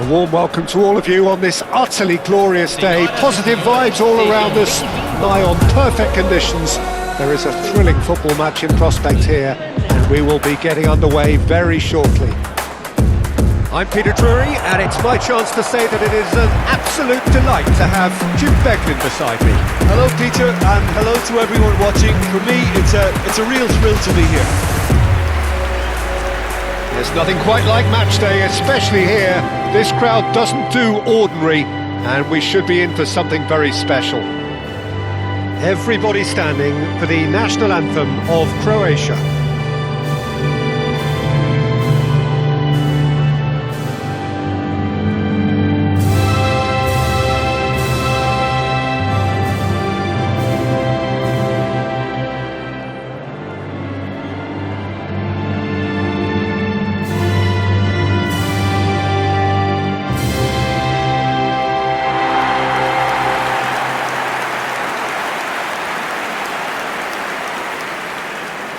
A warm welcome to all of you on this utterly glorious day. Positive vibes all around us, nigh on perfect conditions. There is a thrilling football match in prospect here, and we will be getting underway very shortly. I'm Peter Drury, and it's my chance to say that it is an absolute delight to have Jim Beglin beside me. Hello Peter, and hello to everyone watching. For me, it's a real thrill to be here. There's nothing quite like match day, especially here. This crowd doesn't do ordinary, and we should be in for something very special. Everybody standing for the national anthem of Croatia.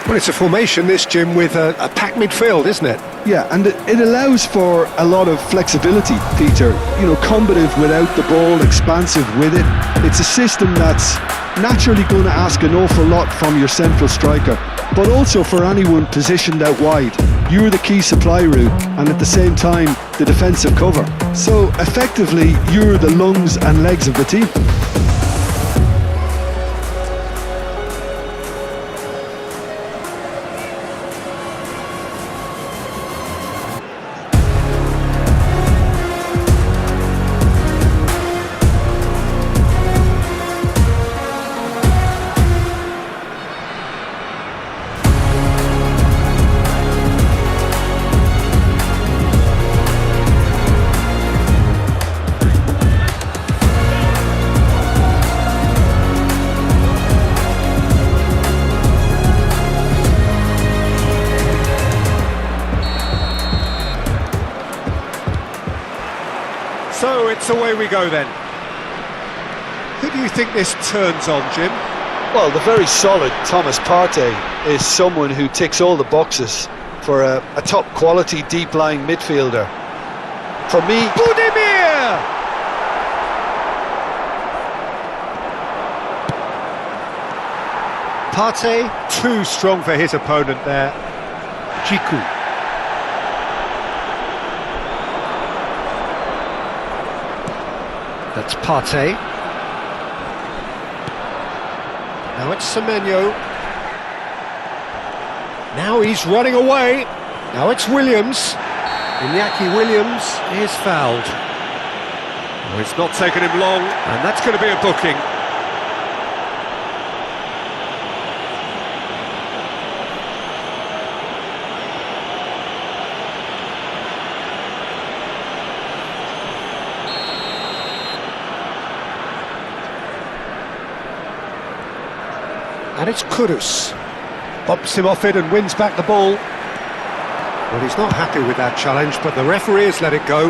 Well, it's a formation, this, Jim, with a packed midfield, isn't it? Yeah, and it allows for a lot of flexibility, Peter. You know, combative without the ball, expansive with it. It's a system that's naturally going to ask an awful lot from your central striker, but also for anyone positioned out wide. You're the key supply route, and at the same time, the defensive cover. So, effectively, you're the lungs and legs of the team. So it's away we go then. Who do you think this turns on, Jim? Well, the very solid Thomas Partey is someone who ticks all the boxes for a top quality deep lying midfielder. For me, Budimir! Partey, too strong for his opponent there. Jiku. That's Partey. Now it's Semenyo. Now he's running away. Now it's Williams. Iñaki Williams is fouled. Oh, it's not taken him long, and that's going to be a booking. And it's Kudus. Bumps him off it and wins back the ball. Well, he's not happy with that challenge, but the referee has let it go.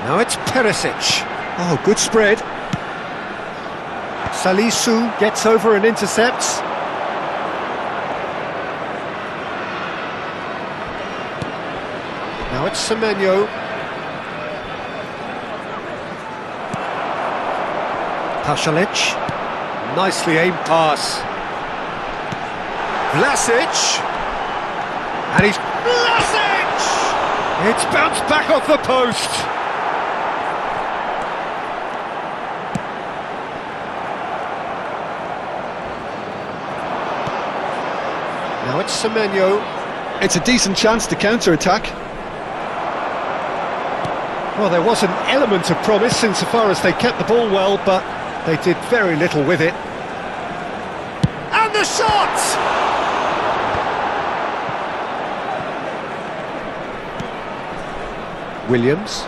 Now it's Perisic. Oh, good spread. Salisu gets over and intercepts. Now it's Semenyo. Pasalic. Nicely aimed pass. Vlasic! And he's... Vlasic! It's bounced back off the post. Now it's Semenyo. It's a decent chance to counter-attack. Well, there was an element of promise insofar as they kept the ball well, but they did very little with it. And the shot! Williams.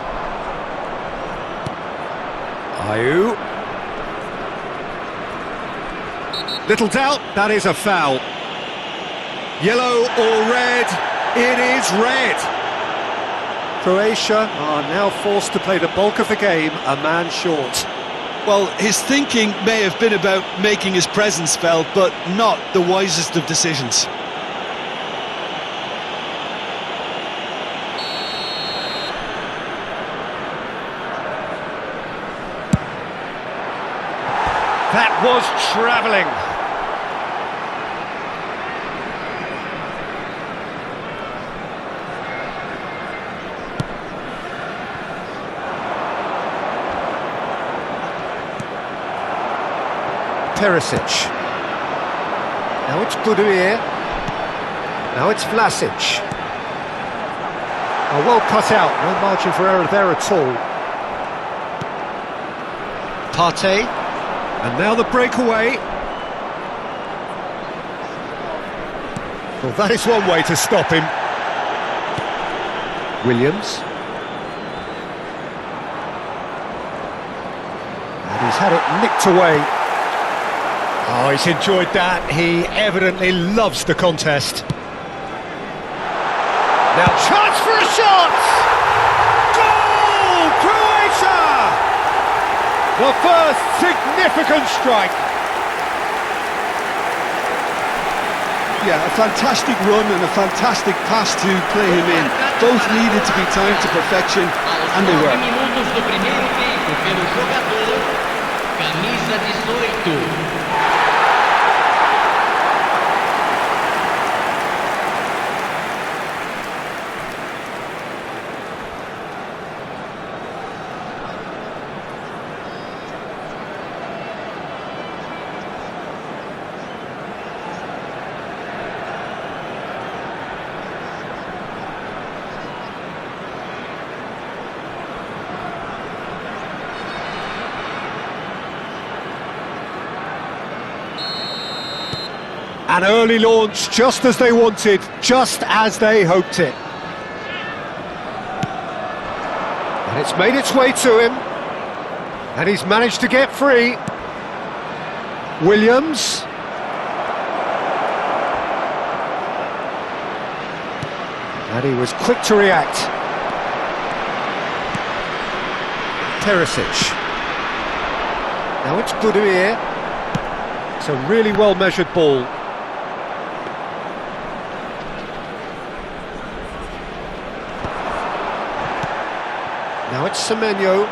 Ayew. Little doubt, that is a foul. Yellow or red? It is red. Croatia are now forced to play the bulk of the game a man short. Well, his thinking may have been about making his presence felt, but not the wisest of decisions. That was travelling. Perisic. Now it's Buduir. Now it's Vlasic. Oh, well cut out, no margin for error there at all. Partey. And now the breakaway. Well, that is one way to stop him. Williams. And he's had it nicked away. Oh, he's enjoyed that. He evidently loves the contest. Now, chance for a shot! Goal! Croatia! The first significant strike. Yeah, a fantastic run and a fantastic pass to play him in. Both needed to be timed to perfection, and they were. Minutos do primeiro tempo pelo jogador, camisa 18. An early launch, just as they wanted, just as they hoped it. And it's made its way to him. And he's managed to get free. Williams. And he was quick to react. Perisic. Now it's Buduir. It's a really well-measured ball. Now it's Semenyo.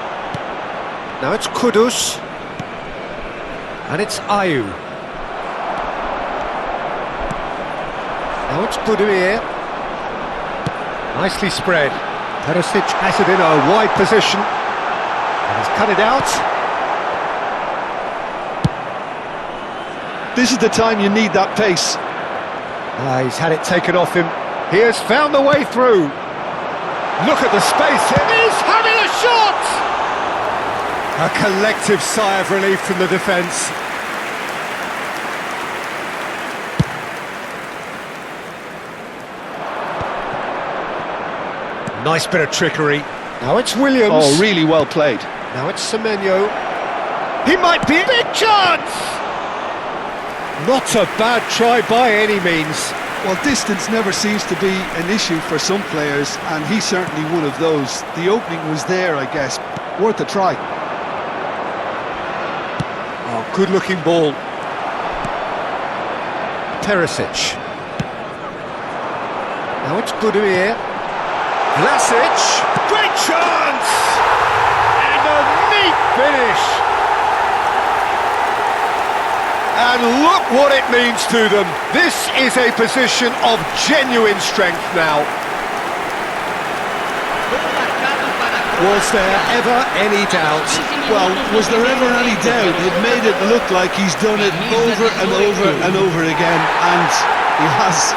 Now it's Kudus. And it's Ayew. Now it's Buduir. Nicely spread. Perisic has it in a wide position. And he's cut it out. This is the time you need that pace. He's had it taken off him. He has found the way through. Look at the space. He's having a shot! A collective sigh of relief from the defence. Nice bit of trickery. Now it's Williams. Oh, really well played. Now it's Semenyo. He might be a big chance! Not a bad try by any means. Well, distance never seems to be an issue for some players, and he's certainly one of those. The opening was there, I guess. Worth a try. Oh, good-looking ball. Perisic. Now it's Buduir. Vlasic. Great chance! And a neat finish. And look what it means to them. This is a position of genuine strength now. Was there ever any doubt? Well, was there ever any doubt? It made it look like he's done it over and over and over again, and he has.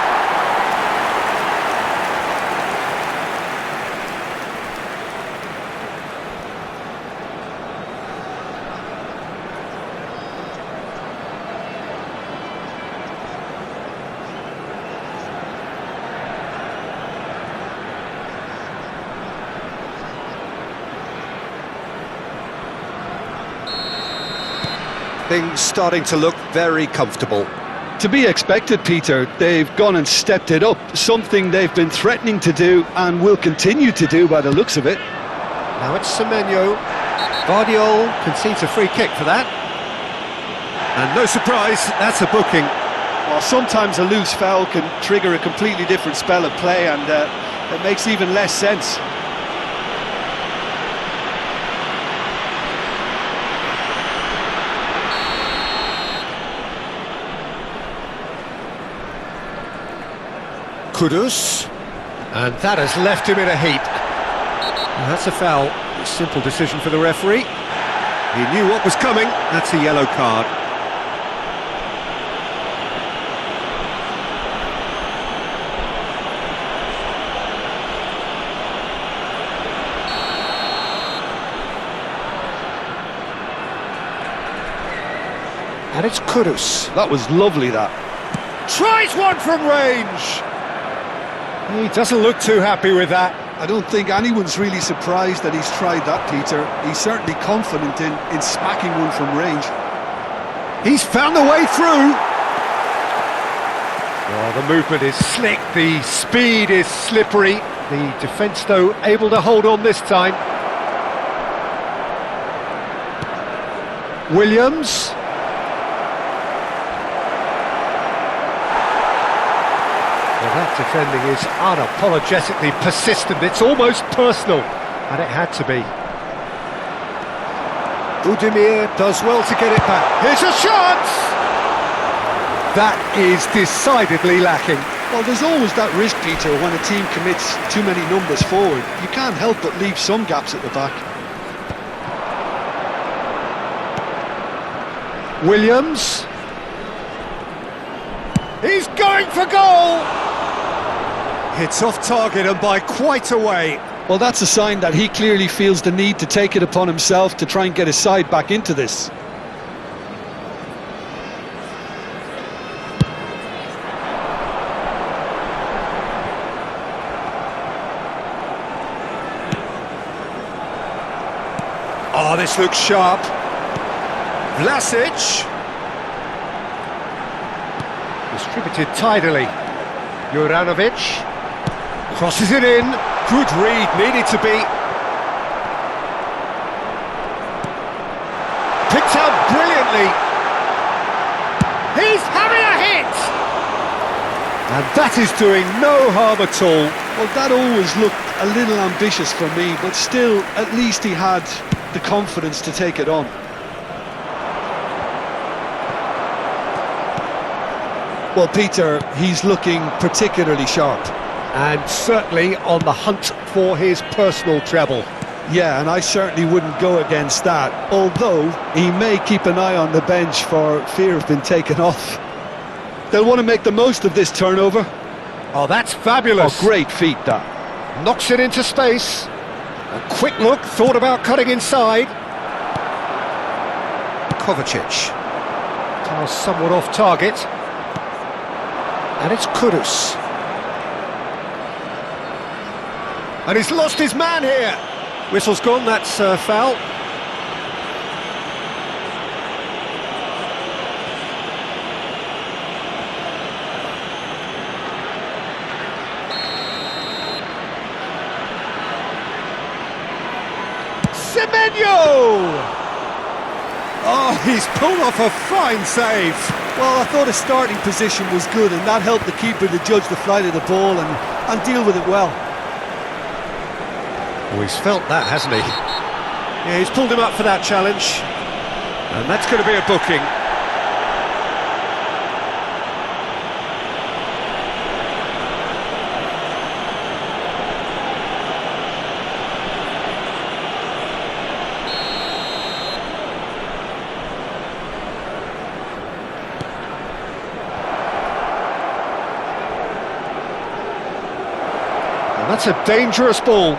Things starting to look very comfortable. To be expected, Peter. They've gone and stepped it up, something they've been threatening to do and will continue to do by the looks of it. Now it's Semenyo. Guardiol concedes a free kick for that. And no surprise, that's a booking. Well, sometimes a loose foul can trigger a completely different spell of play, and it makes even less sense. Kudus. And that has left him in a heap. And that's a foul. A simple decision for the referee. He knew what was coming. That's a yellow card. And it's Kudus. That was lovely, that. Tries one from range. He doesn't look too happy with that. I don't think anyone's really surprised that he's tried that, Peter. He's certainly confident in smacking one from range. He's found the way through. Oh, the movement is slick, the speed is slippery. The defence, though, able to hold on this time. Williams. Well, that defending is unapologetically persistent. It's almost personal, and it had to be. Budimir does well to get it back. Here's a shot! That is decidedly lacking. Well, there's always that risk, Peter, when a team commits too many numbers forward. You can't help but leave some gaps at the back. Williams. He's going for goal! It's off target and by quite a way. Well, that's a sign that he clearly feels the need to take it upon himself to try and get his side back into this. Oh, this looks sharp. Vlasic. Distributed tidily. Juranovic. Crosses it in. Good read, needed to be. Picked out brilliantly. He's having a hit! And that is doing no harm at all. Well, that always looked a little ambitious for me, but still, at least he had the confidence to take it on. Well, Peter, he's looking particularly sharp. And certainly on the hunt for his personal treble. Yeah, and I certainly wouldn't go against that, although he may keep an eye on the bench for fear of being taken off. They'll want to make the most of this turnover. Oh, that's fabulous. Oh, great feat, that. Knocks it into space. A quick look, thought about cutting inside. Kovacic. Pass somewhat off target. And it's Kudus. And he's lost his man here. Whistle's gone, that's foul. Semenyo! Oh, he's pulled off a fine save. Well, I thought his starting position was good, and that helped the keeper to judge the flight of the ball and deal with it well. Oh, he's felt that, hasn't he? Yeah, he's pulled him up for that challenge. And that's going to be a booking. And that's a dangerous ball.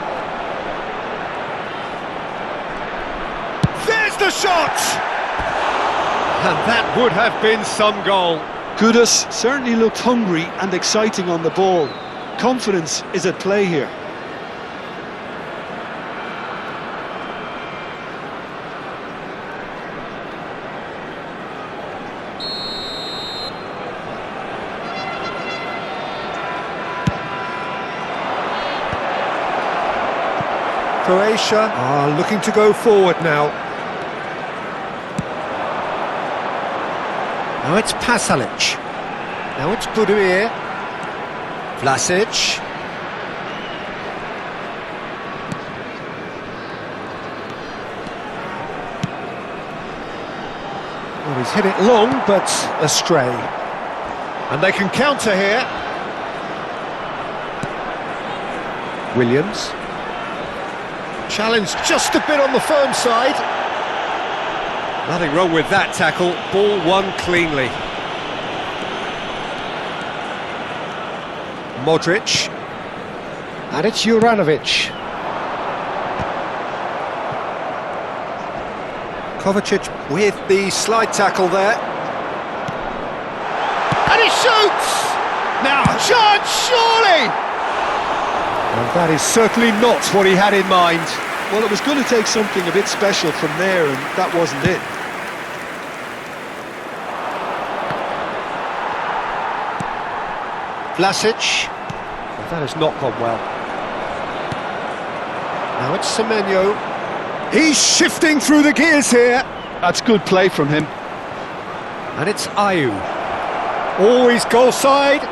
The shot! And that would have been some goal. Kudus certainly looked hungry and exciting on the ball. Confidence is at play here. Croatia are looking to go forward now. Now it's Pasalic. Now it's Budimir. Vlasic. Well, he's hit it long, but astray. And they can counter here. Williams. Challenge just a bit on the firm side. Nothing wrong with that tackle. Ball won cleanly. Modric. And it's Juranovic. Kovacic with the slide tackle there. And he shoots! Now, chance, surely! And that is certainly not what he had in mind. Well, it was going to take something a bit special from there, and that wasn't it. Vlasic. Well, that has not gone well. Now it's Semenyo. He's shifting through the gears here. That's good play from him. And it's Ayew. Always goal side.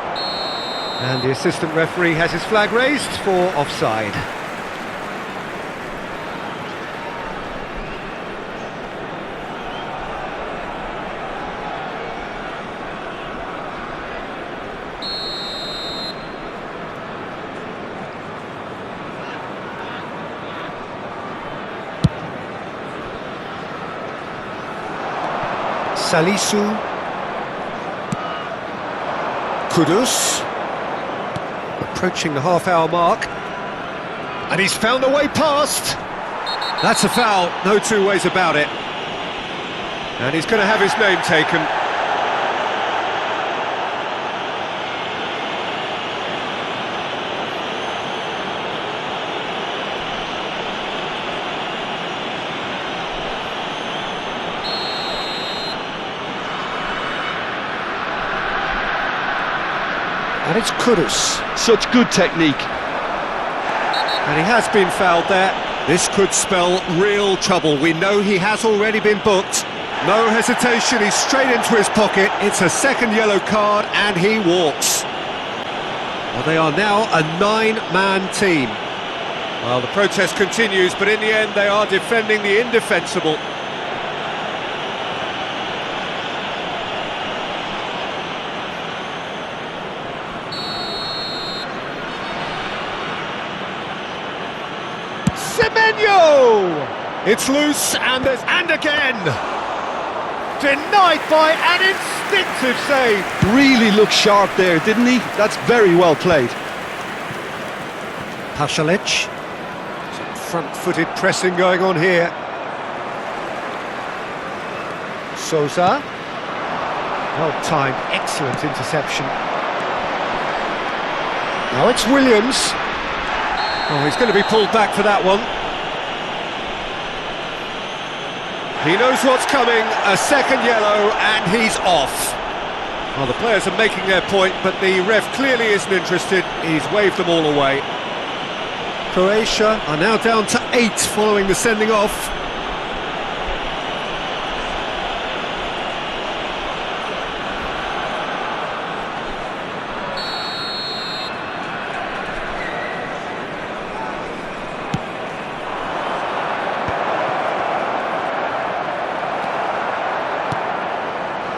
And the assistant referee has his flag raised for offside. Salisu. Kudus. Approaching the half-hour mark. And he's found a way past. That's a foul, no two ways about it. And he's going to have his name taken. And it's Kudus. Such good technique. And he has been fouled there. This could spell real trouble. We know he has already been booked. No hesitation, he's straight into his pocket. It's a second yellow card and he walks. Well, they are now a 9-man team. Well, the protest continues, but in the end they are defending the indefensible. Semenyo! It's loose and again! Denied by an instinctive save! Really looked sharp there, didn't he? That's very well played. Pasalic. Some front-footed pressing going on here. Sousa. Well-timed, excellent interception. Now it's Williams. Oh, he's going to be pulled back for that one. He knows what's coming, a second yellow, and he's off. Well, the players are making their point, but the ref clearly isn't interested. He's waved them all away. Croatia are now down to 8 following the sending off.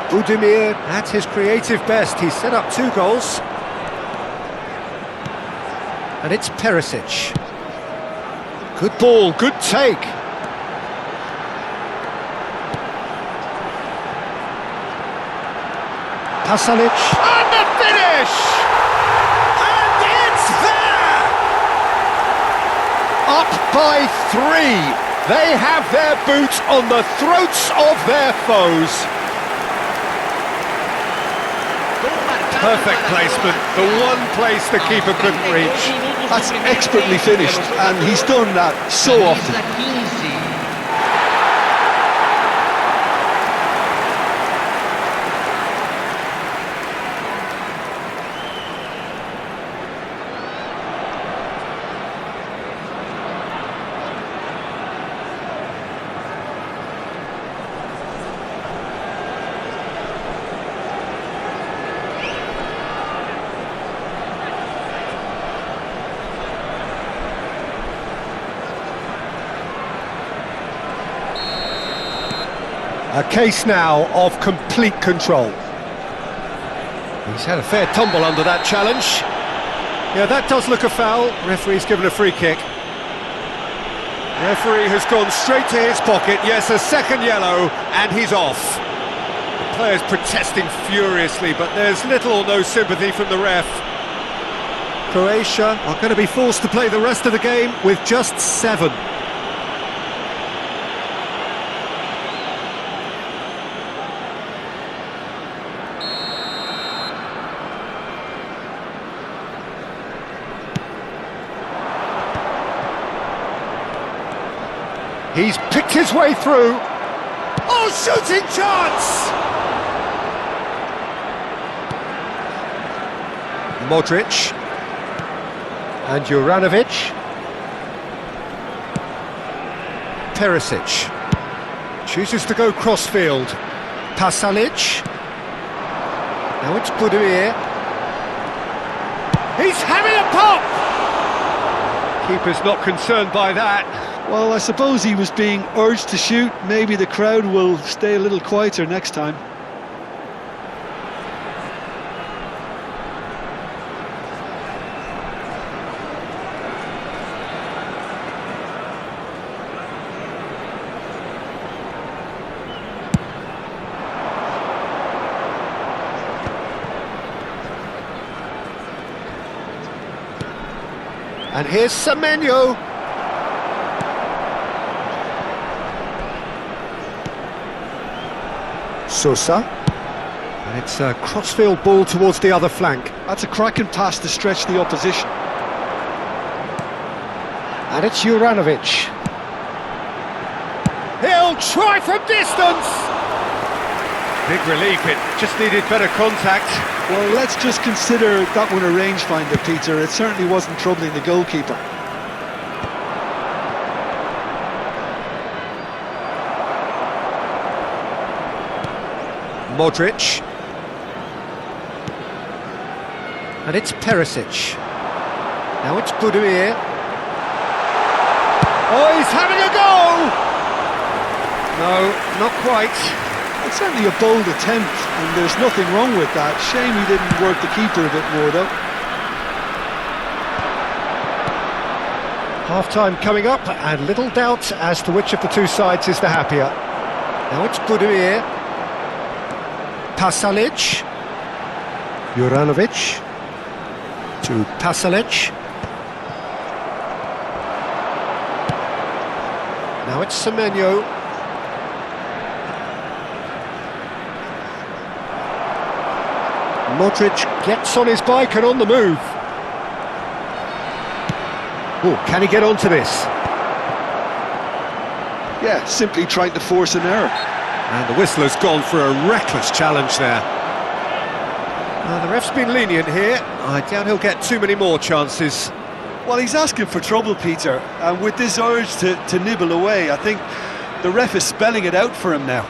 Budimir at his creative best. He's set up 2 goals. And it's Perisic. Good ball, good take. Pasalic. And the finish! And it's there! Up by 3. They have their boots on the throats of their foes. Perfect placement, the one place the keeper couldn't reach. That's expertly finished, and he's done that so often. A case now of complete control. He's had a fair tumble under that challenge. Yeah, that does look a foul. Referee's given a free kick. Referee has gone straight to his pocket. Yes, a second yellow, and he's off. The players protesting furiously, but there's little or no sympathy from the ref. Croatia are going to be forced to play the rest of the game with just 7. He's picked his way through. Oh, shooting chance! Modric. And Juranovic. Perisic. Chooses to go crossfield. Pasalic. Now it's Budimir. He's having a pop! Keeper's not concerned by that. Well, I suppose he was being urged to shoot. Maybe the crowd will stay a little quieter next time. And here's Semenyo. Sosa. And it's a crossfield ball towards the other flank. That's a cracking pass to stretch the opposition. And it's Juranovic. He'll try from distance! Big relief, it just needed better contact. Well, let's just consider that one a rangefinder, Peter. It certainly wasn't troubling the goalkeeper. Modric. And it's Perisic. Now it's Budimir. Oh, he's having a go! No, not quite. It's certainly a bold attempt, and there's nothing wrong with that. Shame he didn't work the keeper a bit more, though. Half-time coming up, and little doubt as to which of the two sides is the happier. Now it's Budimir. Pasalic. Juranovic. To Pasalic. Now it's Semenyo. Modric gets on his bike and on the move. Oh, can he get onto this? Yeah, simply trying to force an error. And the whistler's gone for a reckless challenge there. The ref's been lenient here. I doubt he'll get too many more chances. Well, he's asking for trouble, Peter, and with this urge to nibble away, I think the ref is spelling it out for him now.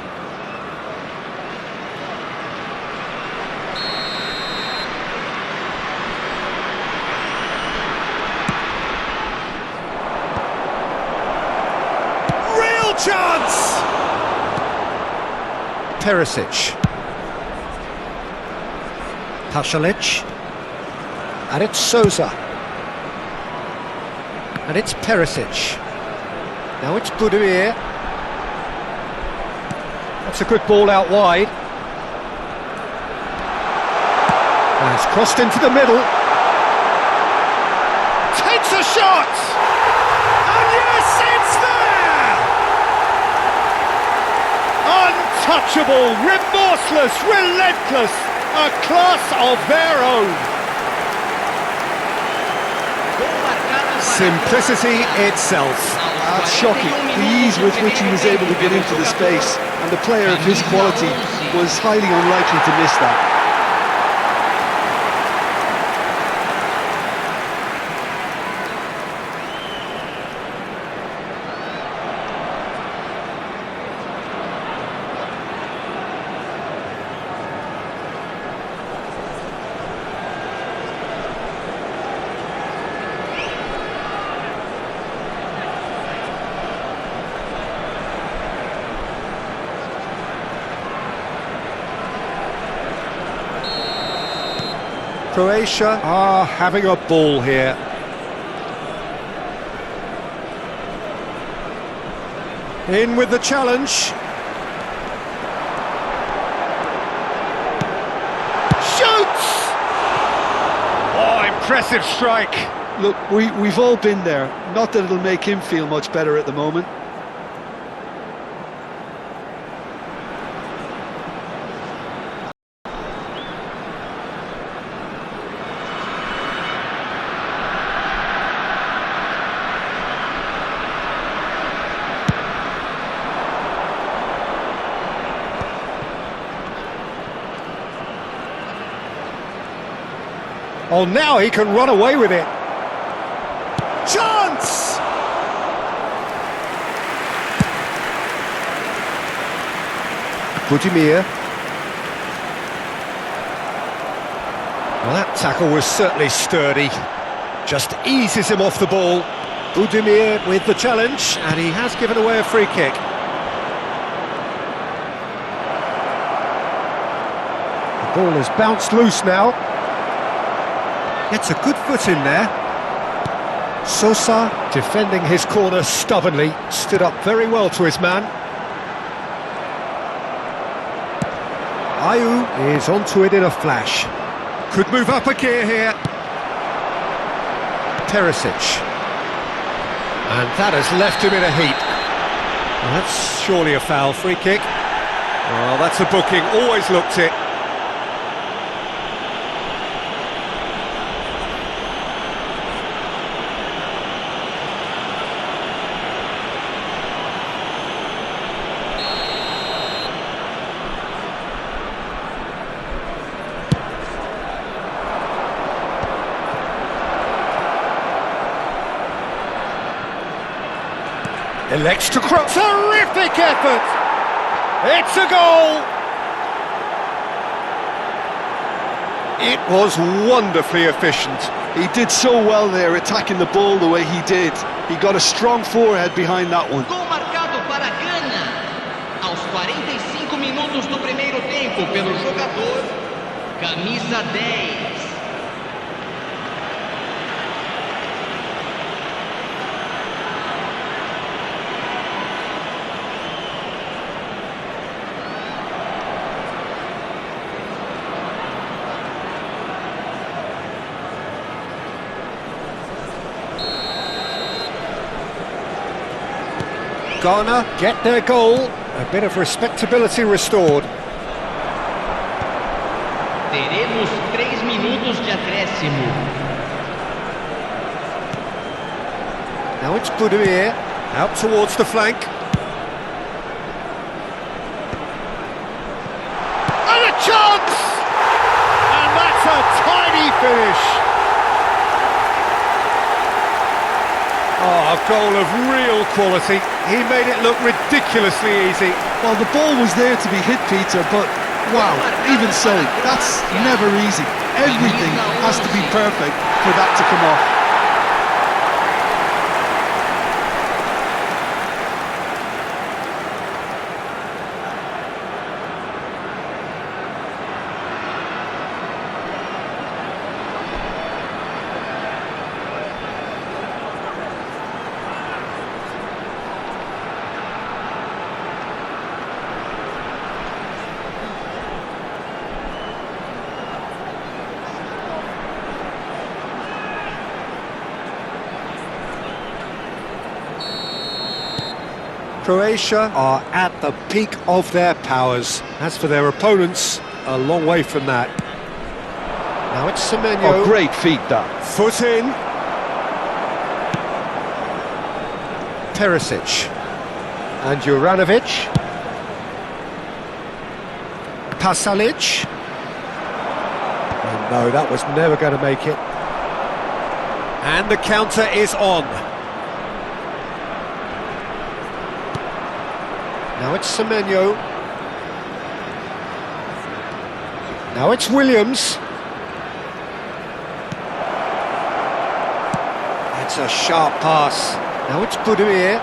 Chance! Perisic. Pasalic. And it's Sosa. And it's Perisic. Now it's Budimir. That's a good ball out wide. And it's crossed into the middle. Takes a shot! And yes, it's there! Untouchable, remorseless, relentless, a class of their own. Simplicity itself. That's shocking, the ease with which he was able to get into the space, and the player of his quality was highly unlikely to miss that. Croatia are having a ball here. In with the challenge. Shoots! Oh, impressive strike. Look, we've all been there. Not that it'll make him feel much better at the moment. Oh, now he can run away with it. Chance! Budimir. Well, that tackle was certainly sturdy. Just eases him off the ball. Budimir with the challenge, and he has given away a free kick. The ball has bounced loose now. Gets a good foot in there. Sosa, defending his corner stubbornly, stood up very well to his man. Ayew is onto it in a flash. Could move up a gear here. Perisic. And that has left him in a heap. Well, that's surely a foul. Free kick. Oh, that's a booking. Always looked it. Elects to cross. Terrific effort! It's a goal! It was wonderfully efficient. He did so well there, attacking the ball the way he did. He got a strong forehead behind that one. Gol marcado para Gana. Aos 45 minutos do primeiro tempo pelo jogador camisa 10. Ghana get their goal, a bit of respectability restored. Teremos 3 minutos de acréscimo. Now it's Budimir, out towards the flank. And a chance! And that's a tiny finish. Oh, a goal of real quality. He made it look ridiculously easy. Well, the ball was there to be hit, Peter, but wow, even so, that's never easy. Everything has to be perfect for that to come off. Croatia are at the peak of their powers. As for their opponents, a long way from that. Now it's Semenyo. Oh, great feat, that. Foot in. Perisic. And Juranovic. Pasalic. And no, that was never going to make it. And the counter is on. Now it's Semenyo. Now it's Williams. That's a sharp pass. Now it's Budimir.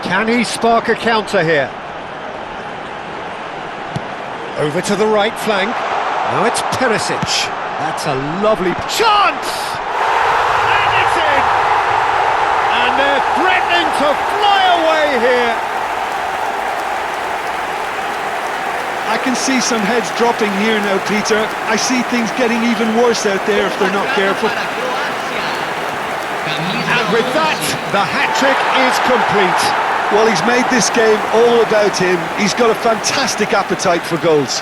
Can he spark a counter here? Over to the right flank. Now it's Perisic. That's a lovely chance! And it's in! And they're threatening to fly away here. I can see some heads dropping here now, Peter. I see things getting even worse out there if they're not careful. And with that, the hat-trick is complete. Well, he's made this game all about him. He's got a fantastic appetite for goals.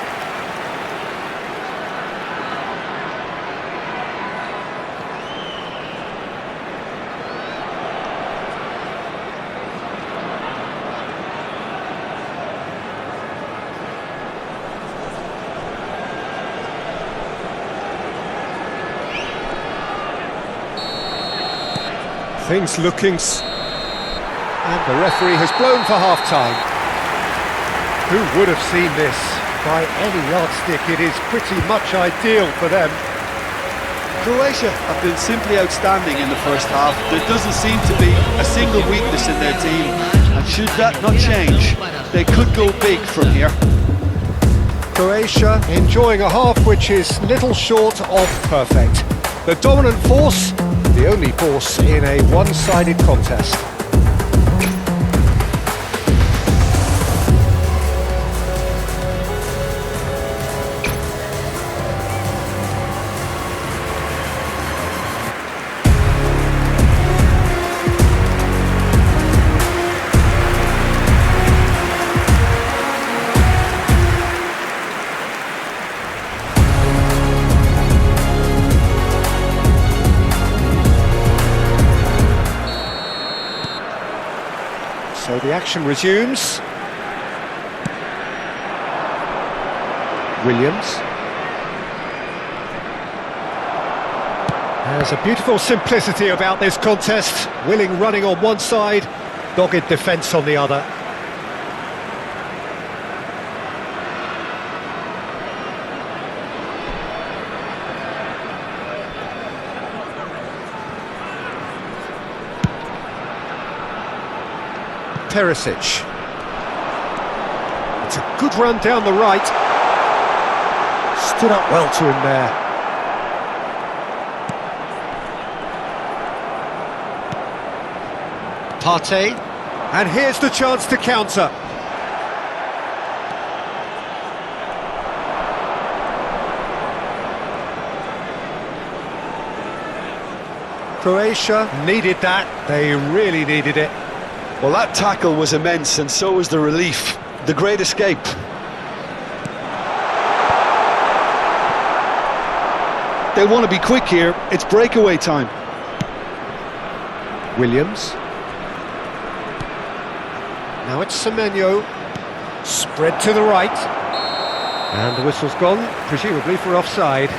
Things looking... And the referee has blown for half-time. Who would have seen this? By any yardstick, it is pretty much ideal for them. Croatia have been simply outstanding in the first half. There doesn't seem to be a single weakness in their team. And should that not change, they could go big from here. Croatia enjoying a half which is little short of perfect. The dominant force, the only force in a one-sided contest. So the action resumes. Williams. There's a beautiful simplicity about this contest. Willing running on one side, dogged defence on the other. Perisic. It's a good run down the right. Stood up well to him there. Partey. And here's the chance to counter. Croatia needed that. They really needed it. Well, that tackle was immense, and so was the relief. The great escape. They want to be quick here. It's breakaway time. Williams. Now it's Semenyo. Spread to the right. And the whistle's gone, presumably for offside.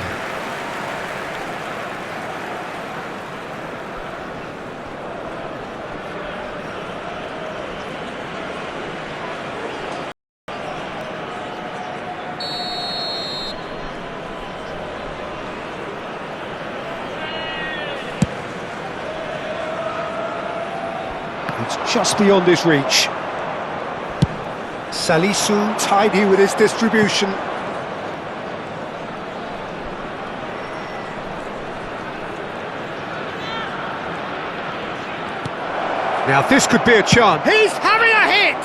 It's just beyond his reach. Salisu tidy with his distribution. Now this could be a chance. He's having a hit!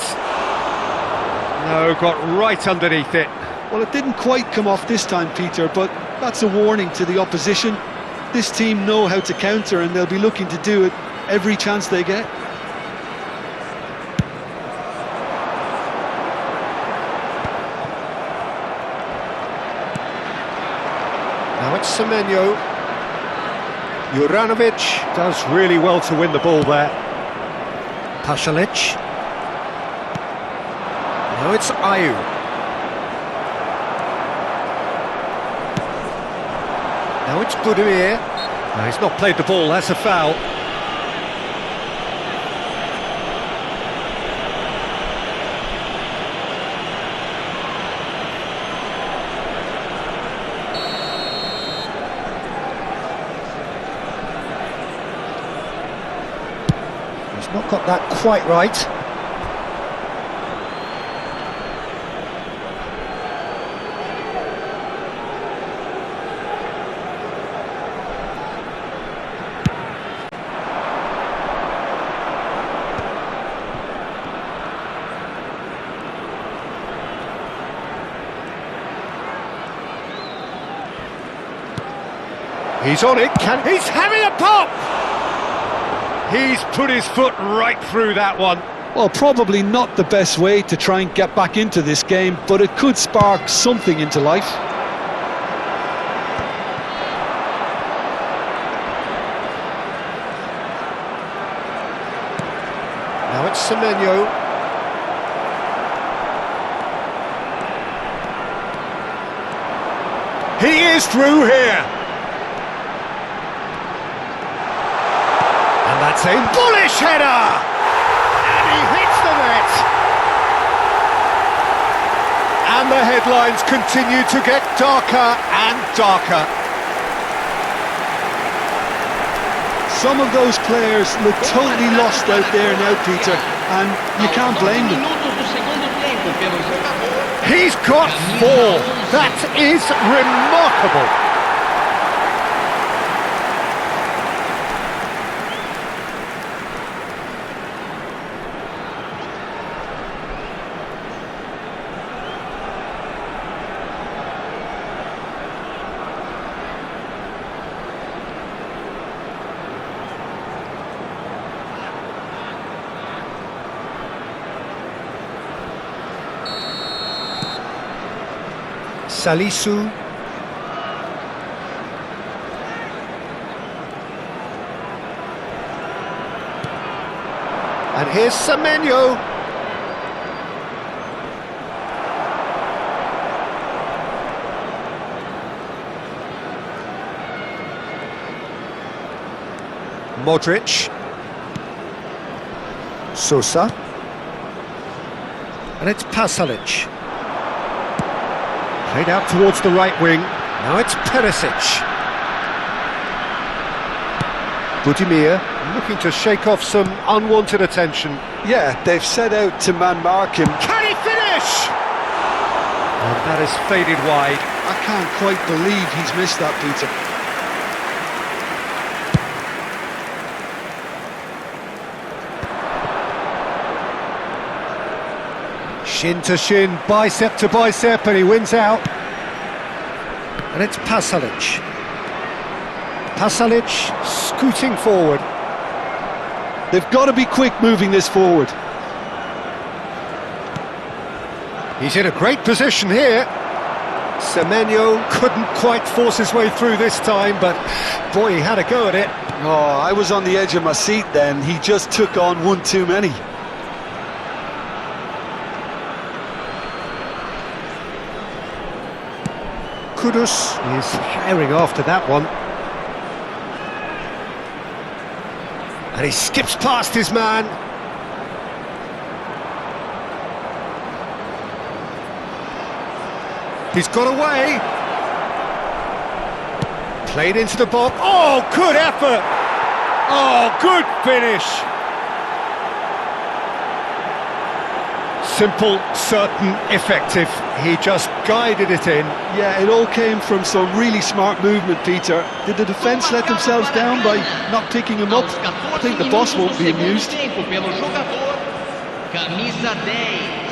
No, got right underneath it. Well, it didn't quite come off this time, Peter, but that's a warning to the opposition. This team know how to counter, and they'll be looking to do it every chance they get. Now it's Semenyo. Juranovic does really well to win the ball there. Pasalic. Now it's Ayew. Now it's Budimir. No, he's not played the ball, that's a foul. Not got that quite right. He's on it, he's having a pop! He's put his foot right through that one. Well, probably not the best way to try and get back into this game, but it could spark something into life. Now it's Semenyo. He is through here. And that's a bullish header! And he hits the net! And the headlines continue to get darker and darker. Some of those players look totally lost out there now, Peter, and you can't blame them. He's got 4. That is remarkable. Salisu. And here's Semenyo. Modric. Sosa. And it's Pasalic. Played out towards the right wing. Now it's Perisic. Budimir looking to shake off some unwanted attention. Yeah, they've set out to man-mark him. Can he finish? And that has faded wide. I can't quite believe he's missed that, Peter. Shin to shin, bicep to bicep, and he wins out. And it's Pasalic. Pasalic scooting forward. They've got to be quick moving this forward. He's in a great position here. Semenyo couldn't quite force his way through this time, but boy, he had a go at it. Oh, I was on the edge of my seat then. He just took on one too many. Kudus is firing after that one. And he skips past his man. He's got away. Played into the box. Oh, good effort. Oh, good finish. Simple, certain, effective. He just guided it in. Yeah, it all came from some really smart movement, Peter. Did the defence let themselves down by not picking him up? I think the boss won't be amused. Camisa 10.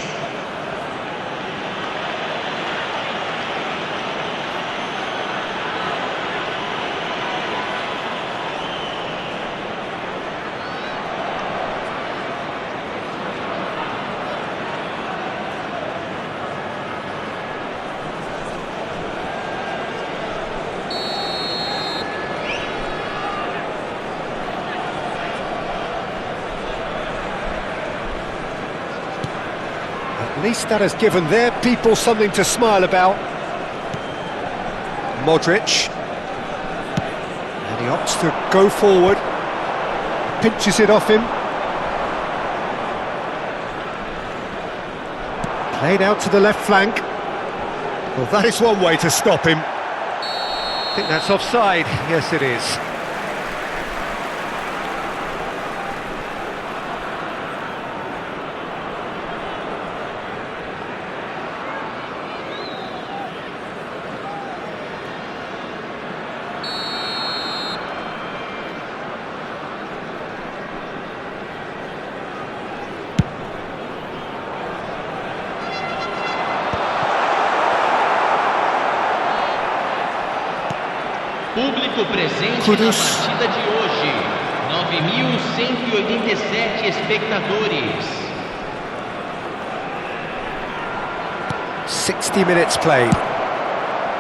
At least that has given their people something to smile about. Modric. And he opts to go forward. Pinches it off him. Played out to the left flank. Well, that is one way to stop him. I think that's offside. Yes, it is. Público presente Kudus. na partida de hoje, 9.187 espectadores. 60 minutes played.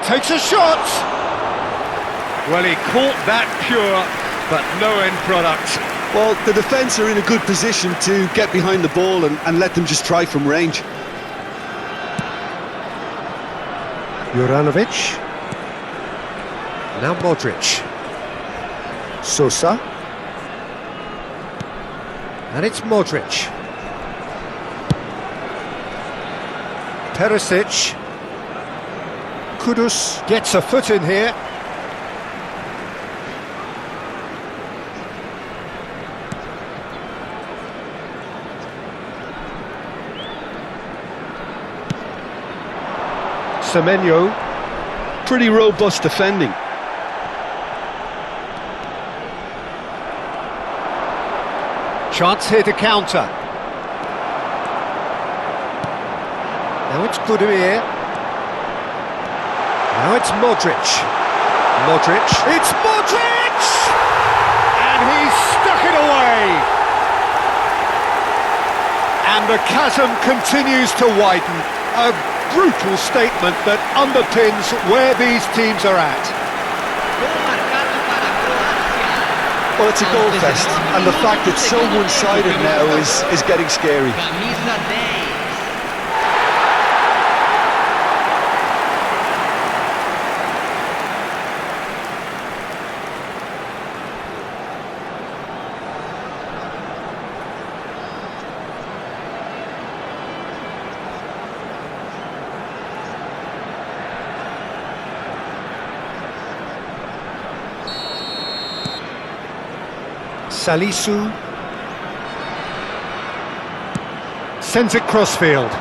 Takes a shot! Well, he caught that pure, but no end product. Well, the defence are in a good position to get behind the ball and let them just try from range. Juranovic. Now Modric. Sosa. And it's Modric. Perisic. Kudus gets a foot in here. Semenyo. Pretty robust defending. Chance here to counter. Now it's Budimir. Now it's Modric. Modric. It's Modric! And he's stuck it away. And the chasm continues to widen. A brutal statement that underpins where these teams are at. Gol marcado para a Croácia. Well, it's a goal fest, and the fact it's so one-sided now is getting scary. Camisa 10. Salisu sends it crossfield,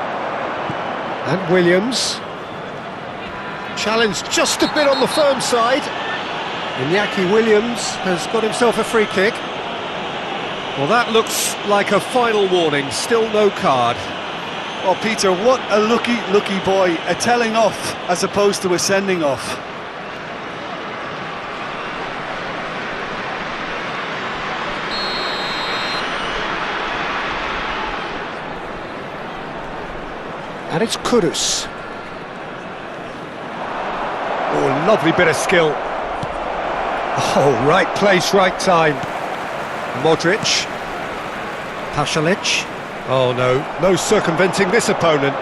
and Williams challenged just a bit on the firm side. Iñaki Williams has got himself a free kick. Well, that looks like a final warning, still no card. Well, Peter, what a lucky boy. A telling off as opposed to a sending off. And it's Kudus. Oh, lovely bit of skill. Oh, right place, right time. Modric. Pasalic. Oh no circumventing this opponent.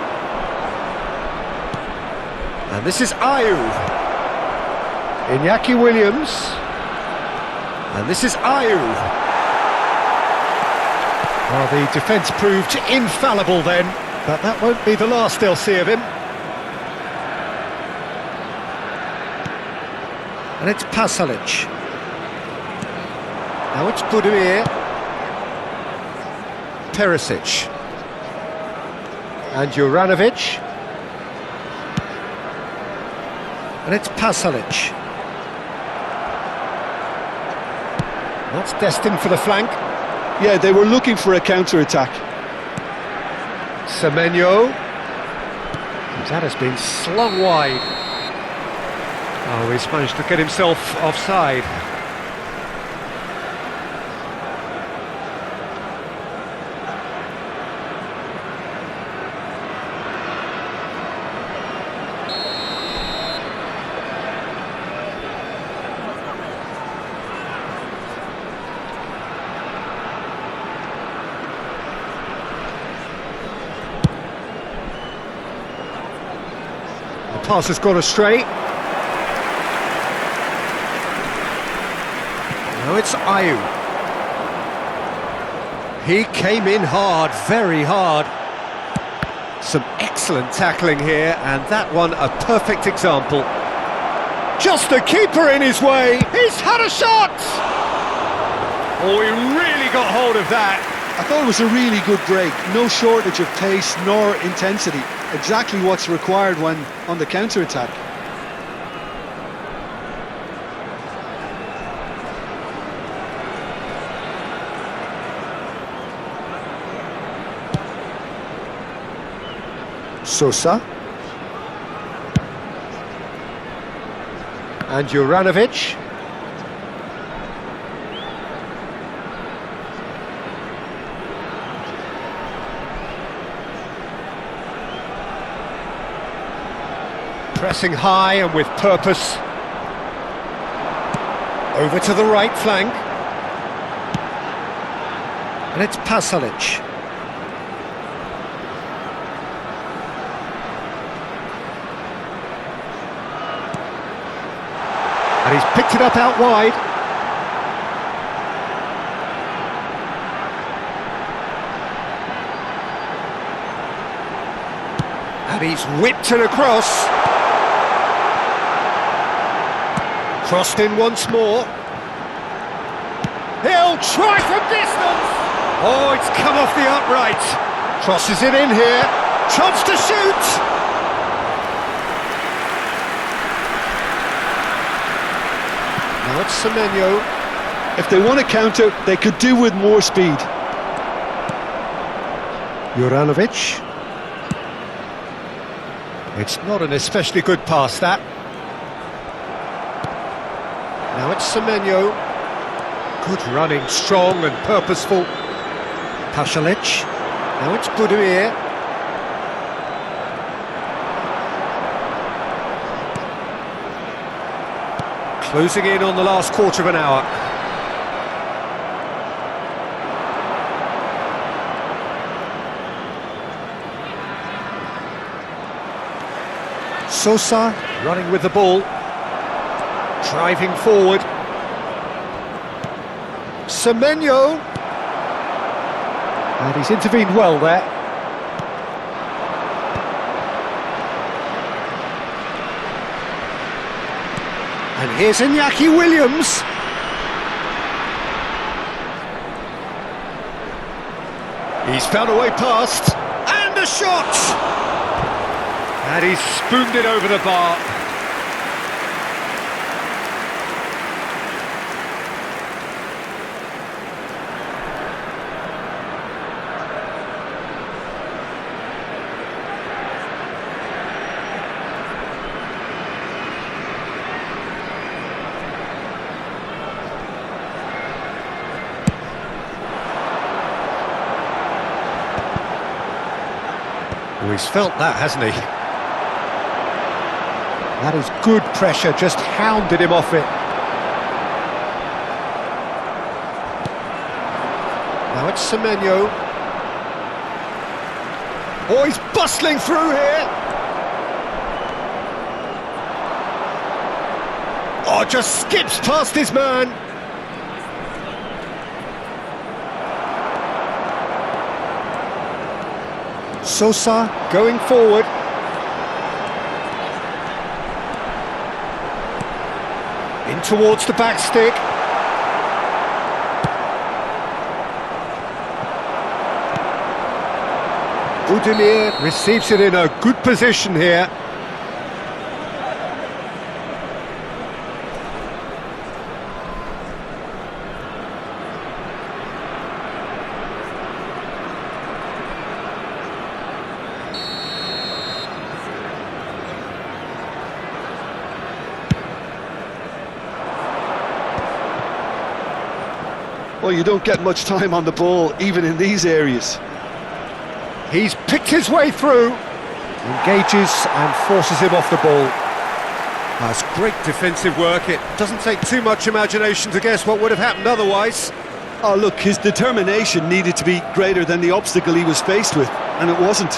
And this is Ayew. Iñaki Williams. And this is Ayew. Well, the defence proved infallible then, but that won't be the last they'll see of him. And it's Pasalic. Now it's Budimir. Perisic. And Juranovic. And it's Pasalic. That's destined for the flank. Yeah, they were looking for a counter-attack. Semenyo. That has been slung wide. Oh, he's managed to get himself offside. The pass has gone astray. Now it's Ayew. He came in hard, very hard. Some excellent tackling here, and that one a perfect example. Just a keeper in his way. He's had a shot! Oh, he really got hold of that. I thought it was a really good break. No shortage of pace nor intensity. Exactly what's required when on the counter-attack. Sosa. And Juranovic. Pressing high and with purpose. Over to the right flank. And it's Pasalic. And he's picked it up out wide. And he's whipped it across. Crossed in once more. He'll try from distance. Oh, it's come off the upright. Crosses it in here. Chance to shoot. Now it's Semenyo. If they want to counter, they could do with more speed. Juranovic. It's not an especially good pass, that. Now it's Semenyo. Good running, strong and purposeful. Pasalic. Now it's Budimir. Closing in on the last quarter of an hour. Sosa running with the ball. Driving forward. Semenyo. And he's intervened well there. And here's Iñaki Williams. He's found a way past. And a shot! And he's spooned it over the bar. Oh, he's felt that, hasn't he? That is good pressure, just hounded him off it. Now it's Semenyo. Oh, he's bustling through here. Oh, just skips past his man. Sosa going forward. In towards the back stick. Budimir receives it in a good position here. Well, you don't get much time on the ball, even in these areas. He's picked his way through, engages and forces him off the ball. That's great defensive work. It doesn't take too much imagination to guess what would have happened otherwise. Oh, look, his determination needed to be greater than the obstacle he was faced with, and it wasn't.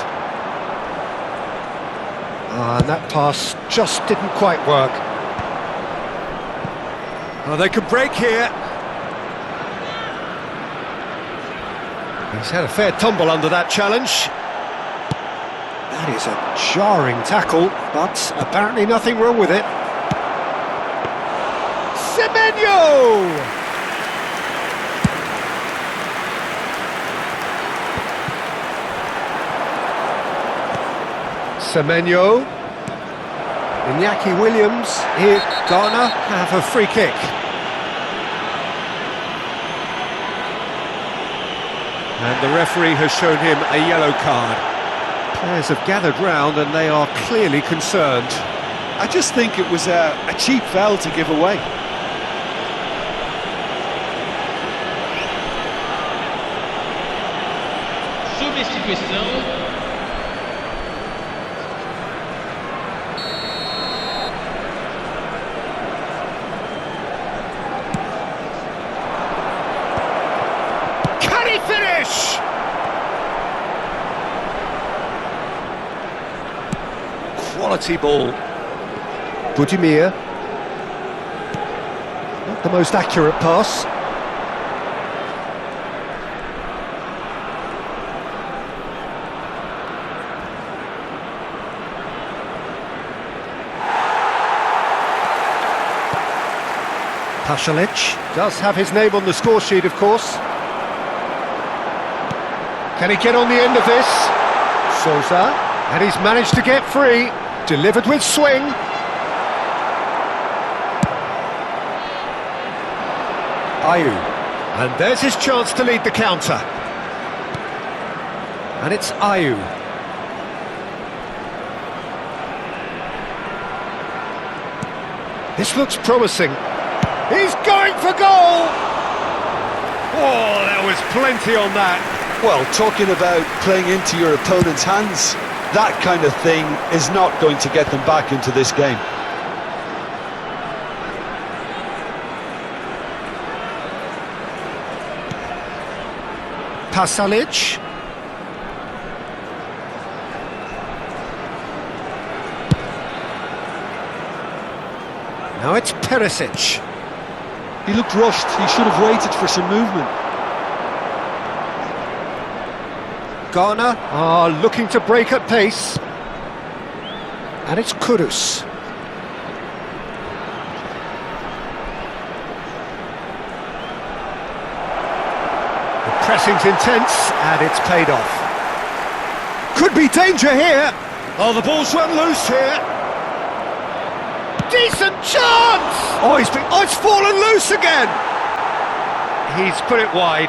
And that pass just didn't quite work. Oh, they could break here. He's had a fair tumble under that challenge. That is a jarring tackle, but apparently nothing wrong with it. Semenyo! Semenyo. Iñaki Williams. Here, Ghana have a free kick. And the referee has shown him a yellow card. Players have gathered round and they are clearly concerned. I just think it was a cheap foul to give away. Substituição. Can he finish? Quality ball. Budimir. Not the most accurate pass. Pasalic does have his name on the score sheet, of course. Can he get on the end of this? Sousa, and he's managed to get free. Delivered with swing. Ayew. And there's his chance to lead the counter. And it's Ayew. This looks promising. He's going for goal! Oh, there was plenty on that. Well, talking about playing into your opponent's hands, that kind of thing is not going to get them back into this game. Pasalic. Now it's Perisic. He looked rushed, he should have waited for some movement. Ghana are looking to break at pace. And it's Kudus. The pressing's intense and it's paid off. Could be danger here. Oh, the ball's run loose here. Decent chance! Oh, it's fallen loose again! He's put it wide.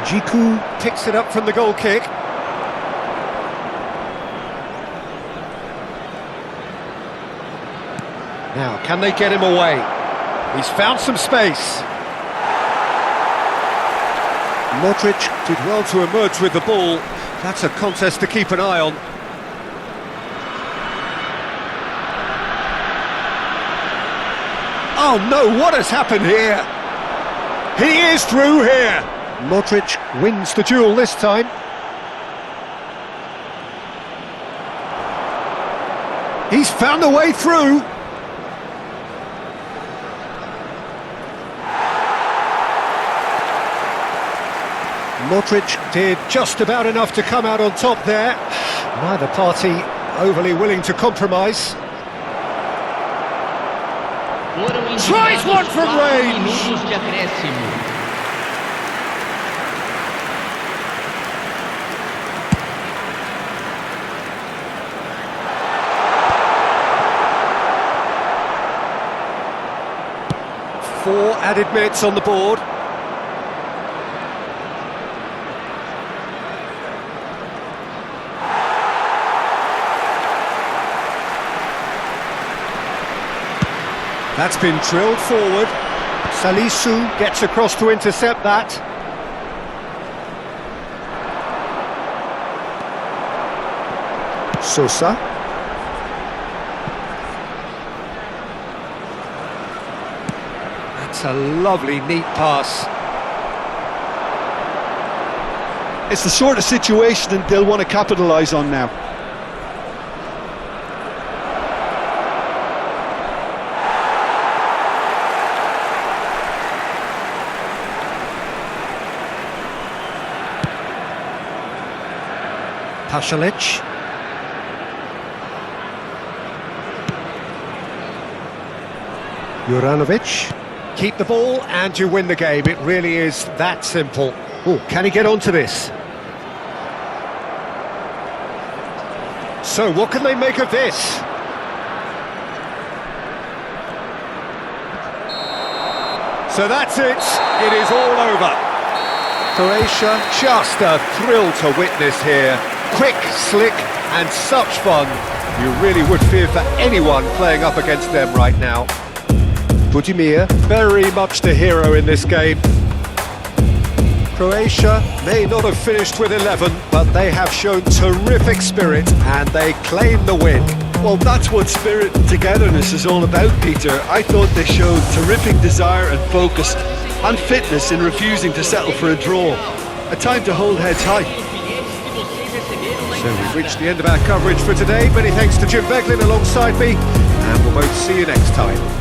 Jiku picks it up from the goal kick. Now, can they get him away? He's found some space. Modric did well to emerge with the ball. That's a contest to keep an eye on. Oh no, what has happened here? He is through here. Modric wins the duel this time. He's found a way through. Modric did just about enough to come out on top there. Neither party overly willing to compromise. Tries one from range. Four added minutes on the board. That's been drilled forward. Salisu gets across to intercept that. Sousa. That's a lovely, neat pass. It's the sort of situation that they'll want to capitalise on now. Pasalic. Juranovic. Keep the ball and you win the game. It really is that simple. Oh, can he get onto this? So, what can they make of this? So that's it. It is all over. Croatia, just a thrill to witness here. Quick, slick, and such fun. You really would fear for anyone playing up against them right now. Budimir, very much the hero in this game. Croatia may not have finished with 11, but they have shown terrific spirit and they claim the win. Well, that's what spirit and togetherness is all about, Peter. I thought they showed terrific desire and focus and fitness in refusing to settle for a draw. A time to hold heads high. So we've reached the end of our coverage for today. Many thanks to Jim Beglin alongside me, and we'll both see you next time.